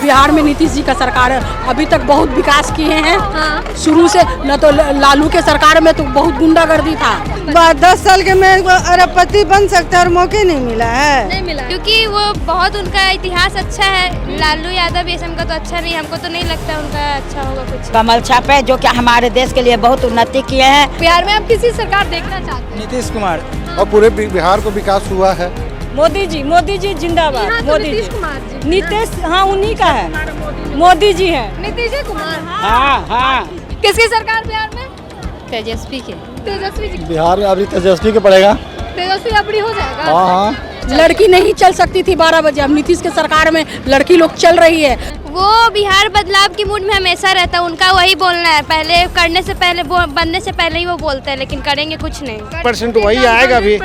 बिहार में नीतीश जी का सरकार है, अभी तक बहुत विकास किए हैं। हाँ। शुरू से न तो लालू के सरकार में तो बहुत गुंडागर्दी था। 10 साल के में अरबपति बन सकता है और मौके नहीं मिला है। नहीं मिला क्योंकि वो बहुत उनका इतिहास अच्छा है। लालू यादव ये सब का तो अच्छा नहीं, हमको तो नहीं लगता उनका अच्छा होगा कुछ। कमल छाप है जो कि हमारे देश के लिए बहुत उन्नति किए हैं। बिहार में आप किसी सरकार देखना चाहते हैं? नीतीश कुमार। और पूरे बिहार को विकास हुआ है। मोदी जी जिंदाबाद। यहाँ तो नीतीश कुमार जी। नीतीश हाँ उन्हीं का है, मोदी जी है। नीतीश कुमार। हाँ। किसकी सरकार बिहार में? तेजस्वी के। तेजस्वी जी। बिहार में अभी तेजस्वी के पड़ेगा। तेजस्वी अपनी हो जाएगा। हाँ। लड़की नहीं चल सकती थी 12 बजे, अब नीतीश के सरकार में लड़की लोग चल रही है। वो बिहार बदलाव की मूड में हमेशा रहता है, उनका वही बोलना है। पहले करने से पहले बनने से पहले ही वो बोलते हैं, लेकिन करेंगे कुछ नहीं। परसेंट वही आएगा भी,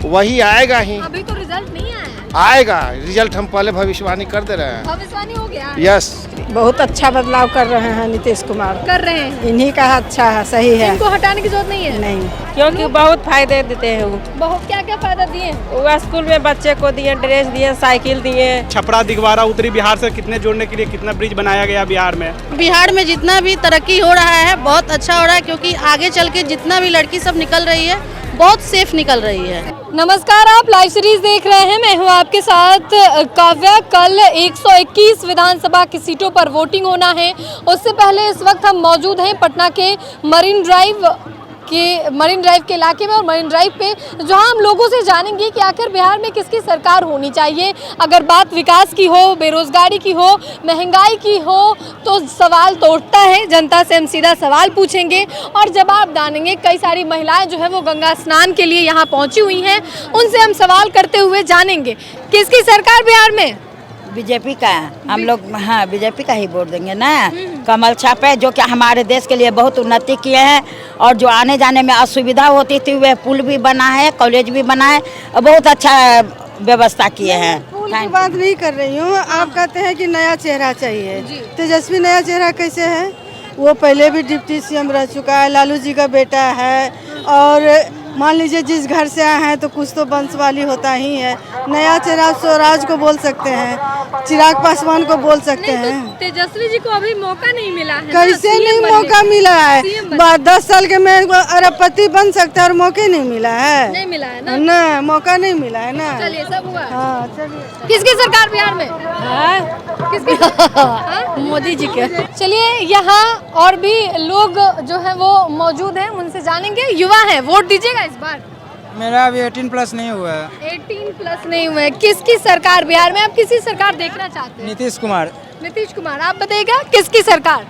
वही आएगा ही। अभी तो रिजल्ट नहीं आया। आएगा रिजल्ट, हम पहले भविष्यवाणी कर दे रहे हैं। भविष्यवाणी हो गया। यस। बहुत अच्छा बदलाव कर रहे हैं नीतीश कुमार। कर रहे हैं। इन्हीं का अच्छा है, सही है। इनको हटाने की जरूरत नहीं है। नहीं, क्योंकि बहुत फायदे देते हैं वो। बहुत क्या क्या फायदा दिए? वो स्कूल में बच्चे को दिए, ड्रेस दिए, साइकिल दिए। छपरा दिगवारा उत्तरी बिहार से कितने जोड़ने के लिए कितना ब्रिज बनाया गया बिहार में। बिहार में जितना भी तरक्की हो रहा है बहुत अच्छा हो रहा है, क्योंकि आगे चल के जितना भी लड़की सब निकल रही है बहुत सेफ निकल रही है। नमस्कार, आप लाइव सीरीज देख रहे हैं। मैं हूं आपके साथ काव्या। कल 121 विधानसभा की सीटों पर वोटिंग होना है। उससे पहले इस वक्त हम मौजूद हैं पटना के मरीन ड्राइव के इलाके में, और मरीन ड्राइव पे जहां हम लोगों से जानेंगे कि आखिर बिहार में किसकी सरकार होनी चाहिए। अगर बात विकास की हो, बेरोजगारी की हो, महंगाई की हो, तो सवाल तो उठता है। जनता से हम सीधा सवाल पूछेंगे और जवाब जानेंगे। कई सारी महिलाएं जो है वो गंगा स्नान के लिए यहाँ पहुँची हुई हैं, उनसे हम सवाल करते हुए जानेंगे किसकी सरकार बिहार में। बीजेपी का हम लोग, हाँ बीजेपी का ही वोट देंगे ना। कमल छाप है जो कि हमारे देश के लिए बहुत उन्नति किए हैं, और जो आने जाने में असुविधा होती थी वह पुल भी बना है, कॉलेज भी बना है, और बहुत अच्छा व्यवस्था किए हैं। पुल की बात नहीं कर रही हूँ। आप कहते हैं कि नया चेहरा चाहिए। तेजस्वी नया चेहरा कैसे है? वो पहले भी डिप्टी सीएम रह चुका है, लालू जी का बेटा है, और मान लीजिए जिस घर से आए हैं तो कुछ तो वंशवाली होता ही है। नया चेहरा स्वराज को बोल सकते हैं, चिराग पासवान को बोल सकते हैं। तेजस्वी जी को अभी मौका नहीं मिला है। कैसे नहीं मौका मिला है? 10 साल के में अरबपति बन सकता है और मौके नहीं मिला है। नहीं मिला है ना? ना, मौका नहीं मिला है ना। चलिए, सब हुआ। हाँ चलिए। किसकी सरकार बिहार में? किसकी? मोदी जी के। चलिए, यहाँ और भी लोग जो है वो मौजूद हैं, उनसे जानेंगे। युवा है, वोट दीजिएगा इस बार। मेरा अभी 18+ नहीं हुआ है। 18+ नहीं हुआ है। किसकी सरकार बिहार में? आप किसी सरकार देखना चाहते हैं? नीतीश कुमार। नीतीश कुमार। आप बताइएगा किसकी सरकार?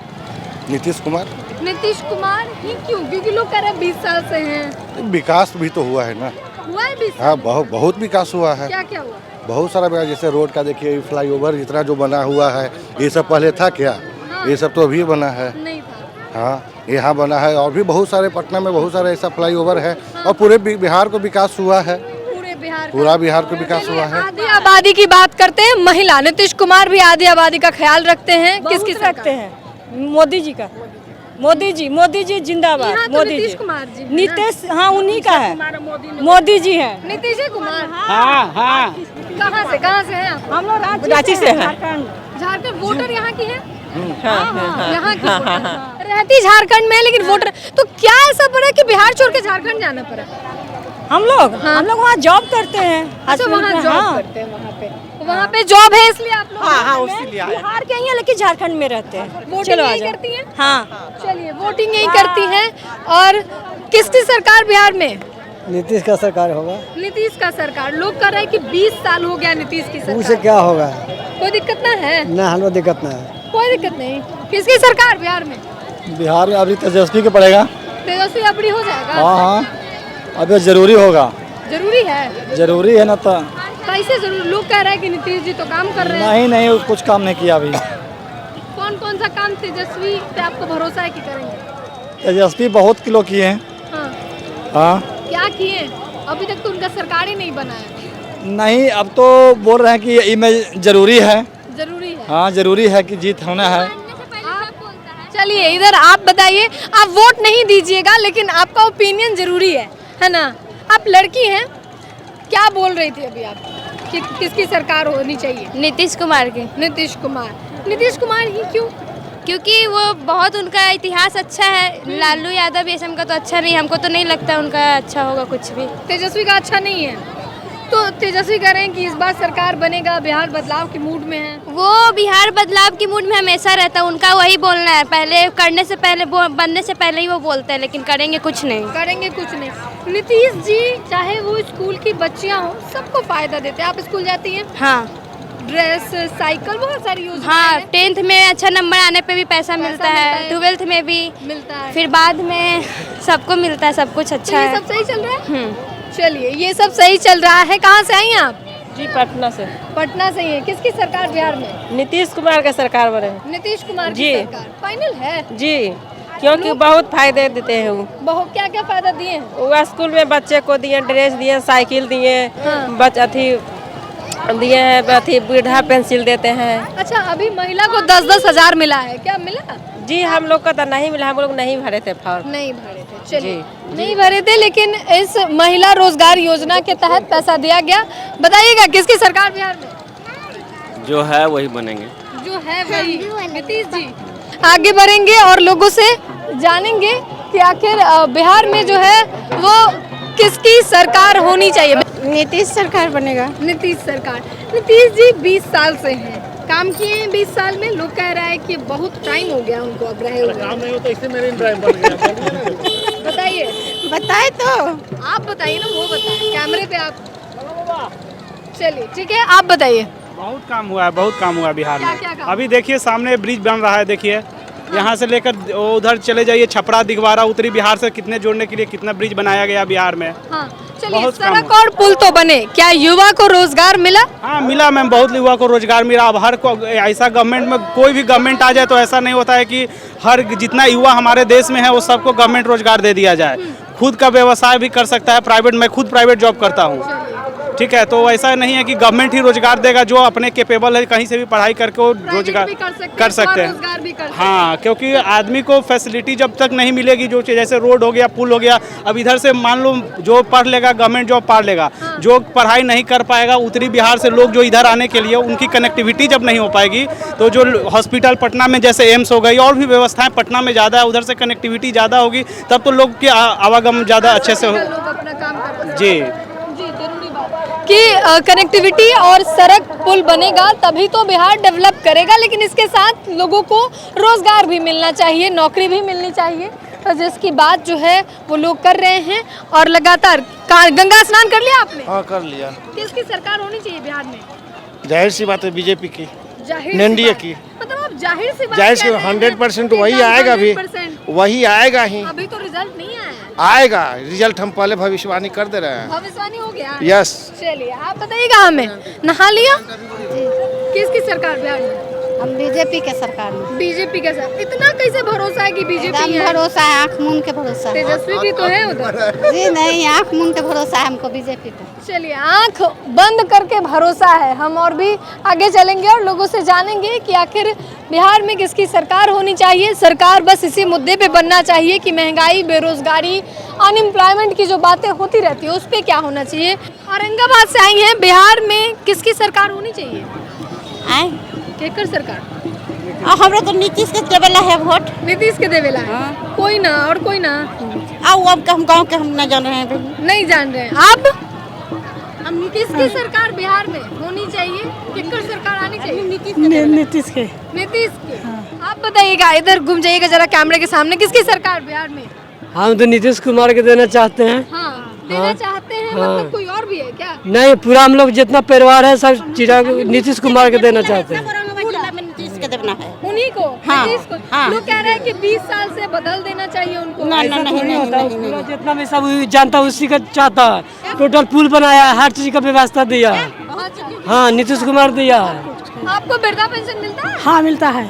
नीतीश कुमार। नीतीश कुमार ही क्यों? क्योंकि लोग कह रहे हैं 20 साल से हैं। विकास भी तो हुआ है ना। हुआ है 20 साल? हाँ, बहुत विकास हुआ है। क्या क्या हुआ? बहुत सारा विकास, जैसे रोड का देखिए, फ्लाईओवर जितना जो बना हुआ है, ये सब पहले था क्या? ये सब तो अभी बना है। नहीं था। हाँ, यहाँ बना है, और भी बहुत सारे पटना में बहुत सारे ऐसा फ्लाईओवर है। और पूरे बिहार को विकास हुआ है। पूरा बिहार को विकास हुआ है। आधी आबादी की बात करते हैं। महिला नीतीश कुमार भी आधी आबादी का ख्याल रखते हैं। किसकी रखते हैं? मोदी जी का। मोदी जी जिंदाबाद। यहाँ तो मोदी नीतीश जी। कुमार जी। नीतीश हाँ उन्हीं का है, मोदी जी है। नीतीश कुमार। हाँ। कहाँ से हैं आप? हम लोग रांची से हैं। झारखंड। वोटर यहाँ की है? यहाँ की वोटर। रहती झारखंड में, लेकिन वोटर तो क्या ऐसा पड़ा कि बिहार छोड़ के झारखंड जाना पड़ा? हम लोग वहाँ जॉब करते हैं। अच्छा, वहाँ जॉब करते हैं। वहाँ पे जॉब है, इसलिए आप लोग? हाँ, बिहार के ही हैं लेकिन झारखंड में रहते हैं। वोटिंग यही करती हैं? हाँ। चलिए, वोटिंग यही करती हैं। और किसकी सरकार बिहार में? नीतीश का सरकार होगा। नीतीश का सरकार। लोग कह रहे हैं कि 20 साल हो गया नीतीश की सरकार। उसे क्या होगा? कोई दिक्कत ना है? ना, हमें दिक्कत ना है। कोई दिक्कत नहीं। किसकी सरकार बिहार में? बिहार में अभी तेजस्वी के पड़ेगा। तेजस्वी अपनी हो जाएगा? हाँ, अभी जरूरी होगा। जरूरी है? जरूरी है ना। तो कैसे जरूरी? लोग कह रहे हैं कि नीतीश जी तो काम कर रहे हैं। नहीं, कुछ काम नहीं किया अभी। कौन सा काम तेजस्वी पे आपको भरोसा है कि करेंगे? तेजस्वी बहुत किलो किए हैं। हाँ। क्या किए? अभी तक तो उनका सरकार ही नहीं बना है। नहीं, अब तो बोल रहे हैं कि इमेज जरूरी है। जरूरी है? हाँ, जरूरी है कि जीत होना है। चलिए, इधर आप बताइए। आप वोट नहीं दीजिएगा, लेकिन आपका ओपिनियन जरूरी है ना? आप लड़की हैं, क्या बोल रही थी अभी आप? कि किसकी सरकार होनी चाहिए? नीतीश कुमार की। नीतीश कुमार। नीतीश कुमार ही क्यों? क्योंकि वो बहुत उनका इतिहास अच्छा है। लालू यादव ये सब का तो अच्छा नहीं, हमको तो नहीं लगता उनका अच्छा होगा कुछ भी। तेजस्वी का अच्छा नहीं है तो तेजस्वी कह रहे हैं कि इस बार सरकार बनेगा, बिहार बदलाव के मूड में है। वो बिहार बदलाव की मूड में हमेशा रहता है, उनका वही बोलना है। पहले करने से पहले, बनने से पहले ही वो बोलते हैं, लेकिन करेंगे कुछ नहीं। करेंगे कुछ नहीं। नीतीश जी चाहे वो स्कूल की बच्चियां हो, सबको फायदा देते हैं। आप स्कूल जाती हैं? हाँ। ड्रेस, साइकिल, बहुत सारी योजना। हाँ, 10th में अच्छा नंबर आने पे भी पैसा मिलता है, 12th में भी मिलता है, फिर बाद में सबको मिलता है, सब कुछ अच्छा है। सब सही चल रहा है। चलिए, ये सब सही चल रहा है। कहाँ से आई हैं आप? जी पटना से। पटना से ही है। किसकी सरकार बिहार में? नीतीश कुमार का सरकार बने। नीतीश कुमार की जी। सरकार फाइनल है जी, क्योंकि बहुत फायदे देते हैं वो। बहुत क्या क्या फायदा दिए हैं? वो स्कूल में बच्चे को दिए, ड्रेस दिए, साइकिल दिए, अथी दिए हैं, अथी वृद्धा पेंसिल देते हैं। अच्छा, अभी महिला को 10-10 हजार मिला है, क्या मिला? जी, हम लोग को तो नहीं मिला, हम लोग नहीं भरे थे फॉर्म। नहीं भरे थे। चलिए, नहीं भरे थे, लेकिन इस महिला रोजगार योजना के तहत पैसा दिया गया। बताइएगा किसकी सरकार बिहार में? जो है वही बनेंगे। जो है वही नीतीश जी। आगे बढ़ेंगे और लोगों से जानेंगे कि आखिर बिहार में जो है वो किसकी सरकार होनी चाहिए। नीतीश सरकार बनेगा। नीतीश सरकार। नीतीश जी 20 साल से हैं, काम किए हैं 20 साल में। लोग कह रहा है कि बहुत टाइम हो गया उनको अब रहे हुए। काम नहीं होता, इससे मेरे ड्राइव बन गया। बताइए। बताए तो आप बताइए ना, वो बताए कैमरे पे आप। चलिए ठीक है, आप बताइए। बहुत काम हुआ है, बहुत काम हुआ है बिहार क्या में। क्या काम? अभी देखिए सामने ब्रिज बन रहा है, देखिए यहाँ से लेकर उधर चले जाइए, छपरा दिगवारा उत्तरी बिहार से कितने जोड़ने के लिए कितना ब्रिज बनाया गया बिहार में। हाँ, चलिए, बहुत काम सड़क और पुल तो बने, क्या युवा को रोजगार मिला? हाँ मिला मैम, बहुत युवा को रोजगार मिला। अब हर को ऐसा गवर्नमेंट में कोई भी गवर्नमेंट आ जाए तो ऐसा नहीं होता है कि हर जितना युवा हमारे देश में है वो सबको गवर्नमेंट रोजगार दे दिया जाए। खुद का व्यवसाय भी कर सकता है प्राइवेट। मैं खुद प्राइवेट जॉब करता हूँ, ठीक है। तो ऐसा नहीं है कि गवर्नमेंट ही रोजगार देगा। जो अपने केपेबल है कहीं से भी पढ़ाई करके वो रोजगार कर सकते हैं। हाँ, क्योंकि आदमी को फैसिलिटी जब तक नहीं मिलेगी, जो जैसे रोड हो गया, पुल हो गया। अब इधर से मान लो जो पढ़ लेगा गवर्नमेंट जॉब पा लेगा, जो पढ़ाई नहीं कर पाएगा उत्तरी बिहार से लोग जो इधर आने के लिए, उनकी कनेक्टिविटी जब नहीं हो पाएगी तो जो हॉस्पिटल पटना में जैसे एम्स हो गई और भी व्यवस्थाएँ पटना में ज़्यादा है, उधर से कनेक्टिविटी ज़्यादा होगी, तब तो लोग की आवागमन ज़्यादा अच्छे से हो। जी कि कनेक्टिविटी और सड़क पुल बनेगा तभी तो बिहार डेवलप करेगा। लेकिन इसके साथ लोगों को रोजगार भी मिलना चाहिए, नौकरी भी मिलनी चाहिए, तो जिसकी बात जो है वो लोग कर रहे हैं। और लगातार गंगा स्नान कर लिया आपने? हाँ कर लिया। किसकी सरकार होनी चाहिए बिहार में? जाहिर सी बात है बीजेपी की, जाहिर एनडीए की। मतलब आप जाहिर सी बात जाहिर सी 100% वही आएगा, भी वही आएगा ही। अभी तो रिजल्ट नहीं आया। आएगा रिजल्ट, हम पहले भविष्यवाणी कर दे रहे हैं। भविष्यवाणी हो गया। यस। चलिए, आप बताइएगा। हमें नहा लिया? किसकी सरकार बिहार में? हम बीजेपी के सरकार में। बीजेपी के साथ इतना कैसे भरोसा है कि बीजेपी है? भरोसा है, आँख मूंद के भरोसा। तेजस्वी भी तो है उधर। जी नहीं, आँख मूंद के भरोसा है हमको बीजेपी पे। चलिए, आंख बंद करके भरोसा है। हम और भी आगे चलेंगे और लोगों से जानेंगे कि आखिर बिहार में किसकी सरकार होनी चाहिए। सरकार बस इसी मुद्दे पे बनना चाहिए कि महंगाई, बेरोजगारी, अनएम्प्लॉयमेंट की जो बातें होती रहती है उस पर क्या होना चाहिए। औरंगाबाद से आई हैं। बिहार में किसकी सरकार होनी चाहिए? केकर सरकार? हमरा तो नीतीश के देवेला है वोट। नीतीश के देवेला है। कोई ना और कोई ना। अब हम गाँव के हम न जान रहे हैं। नहीं जान रहे हैं आप? हम किसकी सरकार बिहार में होनी चाहिए? केकर सरकार आनी चाहिए? नीतीश के। नीतीश की। आप बताइएगा, इधर घूम जाइएगा जरा कैमरे के सामने। किसकी सरकार बिहार में? हम तो नीतीश कुमार के देना चाहते हैं। हाँ, देना चाहते हैं। मतलब कोई और भी है क्या? नहीं, पूरा हम लोग जितना परिवार है सब चीज़ नीतीश कुमार के देना चाहते हैं। नीतीश के देना है उन्हीं को। हाँ, नीतीश को। हाँ। लोग कह रहे हैं कि 20 साल से बदल देना चाहिए उनको। नहीं होता, पूरा जितना भी सब जानता उसी का चाहता है। टोटल पुल बनाया है, हर चीज का व्यवस्था दिया है। हाँ, नीतीश कुमार दिया है। आपको वृद्धा पेंशन मिलता है? हाँ मिलता है।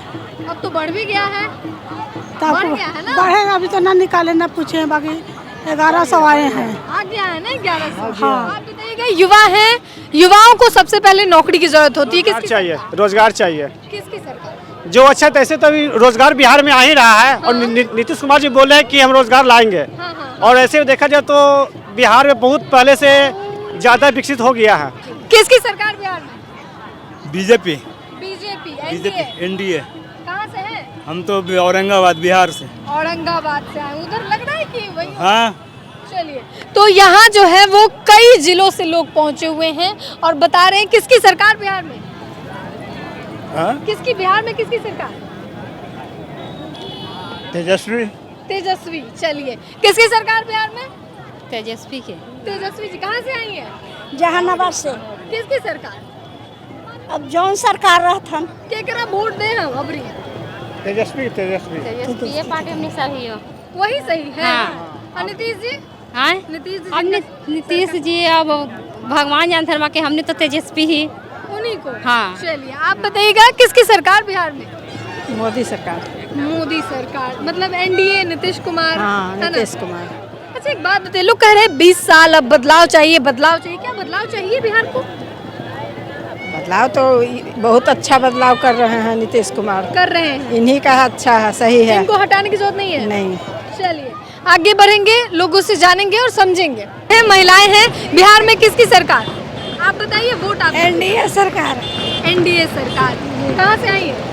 अब तो बढ़ भी गया है। बढ़ गया है ना? बढ़ेगा, अभी तो ना निकाले ना पूछे, बाकी 1100 आए हैं। आ गया है ना 1100। आप बताइएगा, युवा हैं, युवाओं को सबसे पहले नौकरी की जरूरत होती है। किसकी चाहिए? रोजगार चाहिए। किसकी सरकार? जो अच्छा तैसे तो अभी रोजगार बिहार में आ ही रहा है। और नीतीश कुमार जी बोले हैं कि हम रोजगार लाएंगे। और ऐसे देखा जाए तो बिहार में बहुत पहले से ज्यादा विकसित हो गया है। किसकी सरकार बिहार में? बीजेपी। BJP, NDA. कहाँ से हैं? हम तो औरंगाबाद बिहार से। औरंगाबाद से आए, उधर लग रहा है कि वही। हाँ। चलिए, तो यहाँ जो है वो कई जिलों से लोग पहुँचे हुए हैं और बता रहे हैं किसकी सरकार बिहार में। हाँ? किसकी बिहार में किसकी सरकार? तेजस्वी। तेजस्वी। चलिए, किसकी सरकार बिहार में? तेजस्वी के। तेजस्वी जी कहाँ से आई हैं? जहानाबाद से। किसकी सरकार? अब जौन सरकार रहथन केकरा वोट दे हम अबरी? तेजस्वी। तेजस्वी ये पार्टी हमने सही हो। वही सही है। हाँ। और नीतीश जी? हाँ, नीतीश जी? अब नीतीश जी अब भगवान जानते हैं कि हमने तो तेजस्वी ही। उन्हीं को। हाँ। चलिए, आप बताइएगा किसकी सरकार बिहार में? मोदी सरकार। मोदी सरकार मतलब एनडीए, नीतीश कुमार। हाँ, है ना? नीतीश कुमार। अच्छा, एक बात बताइए, लोग कह रहे हैं 20 साल अब बदलाव चाहिए, बदलाव चाहिए। क्या बदलाव चाहिए बिहार को? बदलाव तो बहुत अच्छा बदलाव कर रहे हैं नीतीश कुमार। कर रहे हैं। इन्हीं का अच्छा है, सही है। इनको हटाने की जरूरत नहीं है। नहीं। चलिए, आगे बढ़ेंगे, लोगों से जानेंगे और समझेंगे। महिलाएं हैं बिहार में, किसकी सरकार? आप बताइए, वोट आप। एनडीए सरकार। एनडीए सरकार। कहाँ से आई है?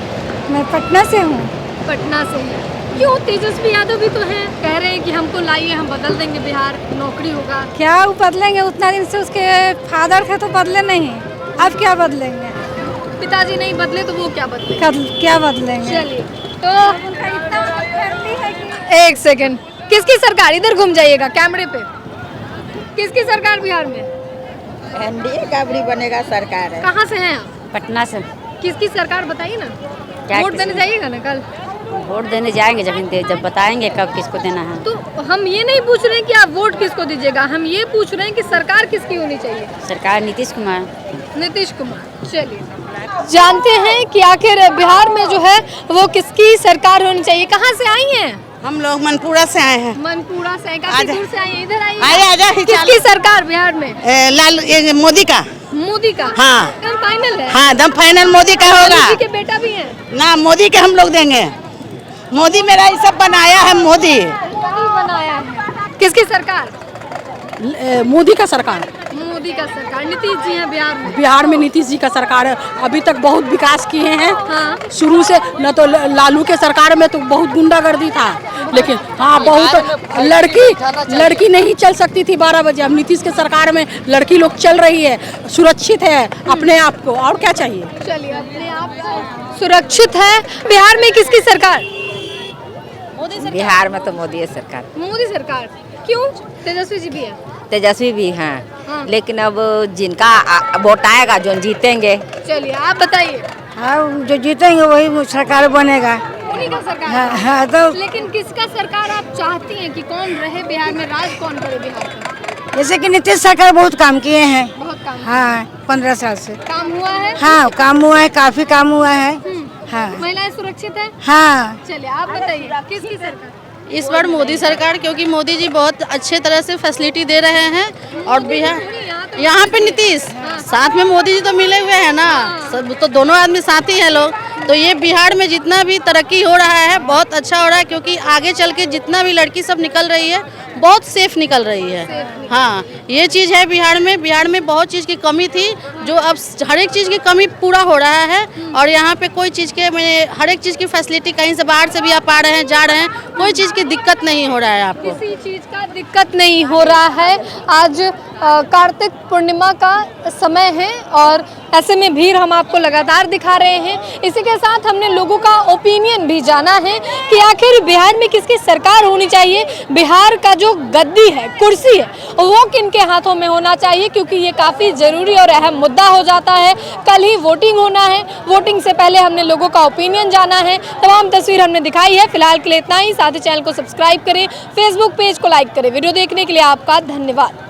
मैं पटना से हूँ। पटना से ही। क्यों? तेजस्वी यादव भी तो हैं, कह रहे हैं कि हमको लाइए, हम बदल देंगे बिहार, नौकरी होगा। क्या वो बदलेंगे? उतना दिन से उसके फादर थे तो बदले नहीं, अब क्या बदलेंगे? पिताजी नहीं बदले तो वो क्या बदले? क्या बदलेंगे? चलिए, तो एक सेकंड, किसकी सरकार? इधर घूम जाइएगा कैमरे पे। किसकी सरकार बिहार में? एनडीए का भी बनेगा सरकार है। कहाँ से हैं आप? पटना से। किसकी सरकार बताइए ना। क्या वोट देने जाइएगा ना कल? वोट देने जाएंगे जब बताएंगे कब किसको देना है। तो हम ये नहीं पूछ रहे हैं कि आप वोट किसको दीजिएगा, हम ये पूछ रहे हैं कि सरकार किसकी होनी चाहिए। सरकार नीतीश कुमार। नीतीश कुमार। चलिए, जानते हैं कि आखिर बिहार में जो है वो किसकी सरकार होनी चाहिए। कहाँ से आई हैं? हम लोग मनपुरा से आए हैं। मनपुरा से। काफी दूर से आई हैं, इधर आई आजा, आजा, किसकी सरकार बिहार में? मोदी का। मोदी का। हाँ। एकदम फाइनल है। हाँ, एकदम फाइनल मोदी का होगा। मोदी के बेटा भी हैं ना, मोदी के हम लोग देंगे। मोदी मेरा ये सब बनाया है। मोदी बनाया है। किसकी सरकार? मोदी का सरकार। मोदी का सरकार। नीतीश जी हैं बिहार में। बिहार में नीतीश जी का सरकार है। अभी तक बहुत विकास किए हैं। हाँ। शुरू से न तो लालू के सरकार में तो बहुत गुंडागर्दी था, लेकिन हाँ बहुत लड़की नहीं चल सकती थी 12 बजे। अब नीतीश के सरकार में लड़की लोग चल रही है, सुरक्षित है अपने आप को, और क्या चाहिए? चलिए, अपने आप को सुरक्षित है। बिहार में किसकी सरकार? मोदी सरकार। बिहार में तो मोदी है सरकार। मोदी सरकार। क्यों? तेजस्वी जी भी है। तेजस्वी भी हैं। हाँ। लेकिन अब जिनका वोट आएगा जो जीतेंगे। चलिए, आप बताइए। हाँ, जो जीतेंगे वही सरकार बनेगा। उन्हीं का सरकार। हाँ, तो लेकिन किसका सरकार आप चाहती हैं कि कौन रहे बिहार में, राज कौन करे बिहार में? जैसे कि नीतीश सरकार बहुत काम किए हैं। बहुत काम। हाँ, 15 साल से काम हुआ है। हाँ, काम हुआ है, काफी काम हुआ है। हाँ। महिलाएं सुरक्षित है। हाँ। चलिए, आप बताइए किसकी सरकार? इस बार मोदी सरकार, क्योंकि मोदी जी बहुत अच्छे तरह से फैसिलिटी दे रहे हैं। और बिहार यहाँ पे नीतीश साथ में मोदी जी तो मिले हुए हैं ना, सब तो दोनों आदमी साथी हैं लोग। तो ये बिहार में जितना भी तरक्की हो रहा है बहुत अच्छा हो रहा है, क्योंकि आगे चल के जितना भी लड़की सब निकल रही है बहुत सेफ निकल रही है। हाँ, ये चीज़ है बिहार में। बिहार में बहुत चीज़ की कमी थी, जो अब हर एक चीज़ की कमी पूरा हो रहा है। और यहाँ पे कोई चीज़ के हर एक चीज़ की फैसिलिटी, कहीं से बाहर से भी आप आ रहे हैं, जा रहे हैं, कोई चीज़ की दिक्कत नहीं हो रहा है आपको। किसी चीज़ का दिक्कत नहीं हो रहा है। आज कार्तिक पूर्णिमा का समय है और ऐसे में भीड़ हम आपको लगातार दिखा रहे हैं। इसी के साथ हमने लोगों का ओपिनियन भी जाना है कि आखिर बिहार में किसकी सरकार होनी चाहिए। बिहार का जो गद्दी है, कुर्सी है, वो किनके हाथों में होना चाहिए, क्योंकि ये काफ़ी ज़रूरी और अहम मुद्दा हो जाता है। कल ही वोटिंग होना है, वोटिंग से पहले हमने लोगों का ओपिनियन जाना है। तमाम तस्वीर हमने दिखाई है। फिलहाल के लिए इतना ही। साथ ही चैनल को सब्सक्राइब करें, फेसबुक पेज को लाइक करें। वीडियो देखने के लिए आपका धन्यवाद।